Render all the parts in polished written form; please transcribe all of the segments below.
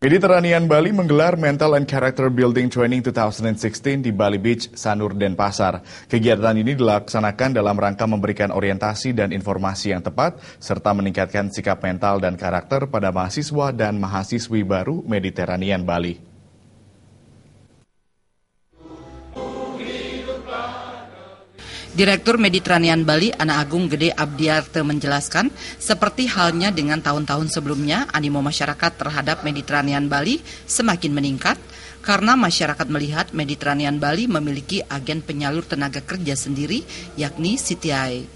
Mediterranean Bali menggelar Mental and Character Building Training 2016 di Bali Beach, Sanur, Denpasar. Kegiatan ini dilaksanakan dalam rangka memberikan orientasi dan informasi yang tepat, serta meningkatkan sikap mental dan karakter pada mahasiswa dan mahasiswi baru Mediterranean Bali. Direktur Mediterranean Bali, Ana Agung Gede Abdiarte menjelaskan, seperti halnya dengan tahun-tahun sebelumnya, animo masyarakat terhadap Mediterranean Bali semakin meningkat karena masyarakat melihat Mediterranean Bali memiliki agen penyalur tenaga kerja sendiri, yakni CTI.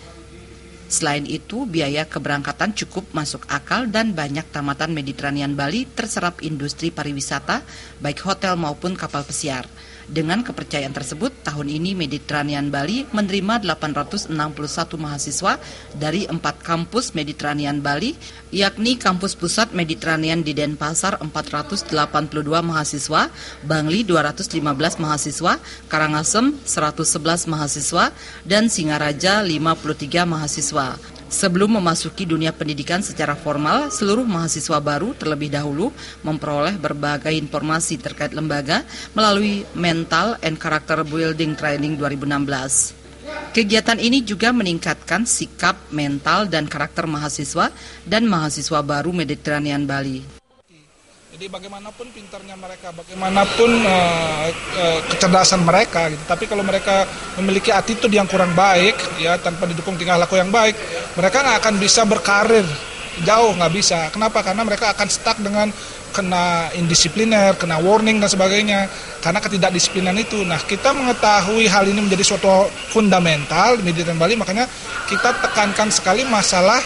Selain itu, biaya keberangkatan cukup masuk akal dan banyak tamatan Mediterranean Bali terserap industri pariwisata, baik hotel maupun kapal pesiar. Dengan kepercayaan tersebut, tahun ini Mediterranean Bali menerima 861 mahasiswa dari 4 kampus Mediterranean Bali, yakni Kampus Pusat Mediterranean di Denpasar 482 mahasiswa, Bangli 215 mahasiswa, Karangasem 111 mahasiswa, dan Singaraja 53 mahasiswa. Sebelum memasuki dunia pendidikan secara formal, seluruh mahasiswa baru terlebih dahulu memperoleh berbagai informasi terkait lembaga melalui Mental and Character Building Training 2016. Kegiatan ini juga meningkatkan sikap mental dan karakter mahasiswa dan mahasiswa baru Mediterranean Bali. Jadi bagaimanapun pintarnya mereka, bagaimanapun kecerdasan mereka, gitu. Tapi kalau mereka memiliki attitude yang kurang baik, ya tanpa didukung tingkah laku yang baik, mereka nggak akan bisa berkarir jauh, nggak bisa. Kenapa? Karena mereka akan stuck dengan kena indisipliner, kena warning dan sebagainya, karena ketidakdisiplinan itu. Nah, kita mengetahui hal ini menjadi suatu fundamental di Mediterranean Bali, makanya kita tekankan sekali masalah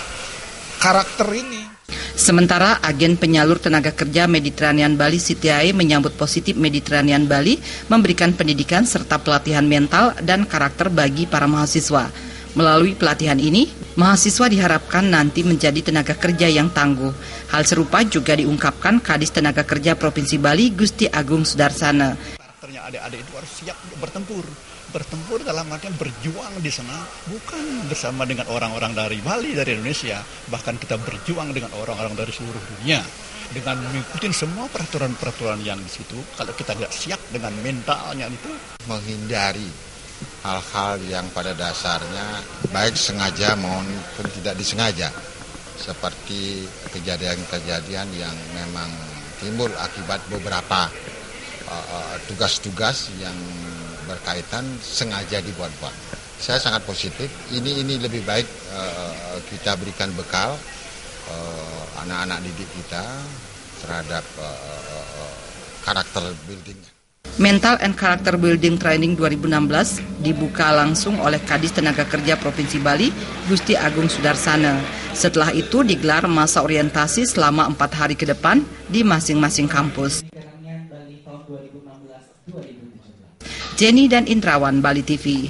karakter ini. Sementara agen penyalur tenaga kerja Mediterranean Bali CTI menyambut positif Mediterranean Bali memberikan pendidikan serta pelatihan mental dan karakter bagi para mahasiswa. Melalui pelatihan ini, mahasiswa diharapkan nanti menjadi tenaga kerja yang tangguh. Hal serupa juga diungkapkan Kadis Tenaga Kerja Provinsi Bali Gusti Agung Sudarsana. Karakternya adik-adik itu harus siap bertempur. Bertempur dalam artian berjuang di sana, bukan bersama dengan orang-orang dari Bali, dari Indonesia. Bahkan kita berjuang dengan orang-orang dari seluruh dunia. Dengan mengikuti semua peraturan-peraturan yang di situ, kalau kita tidak siap dengan mentalnya itu. Menghindari hal-hal yang pada dasarnya baik sengaja maupun tidak disengaja. Seperti kejadian-kejadian yang memang timbul akibat beberapa tugas-tugas yang berkaitan sengaja dibuat-buat. Saya sangat positif. Ini lebih baik kita berikan bekal anak-anak didik kita terhadap karakter building. Mental and Character Building Training 2016 dibuka langsung oleh Kadis Tenaga Kerja Provinsi Bali, Gusti Agung Sudarsana. Setelah itu digelar masa orientasi selama 4 hari ke depan di masing-masing kampus. Jenny dan Indrawan, Bali TV.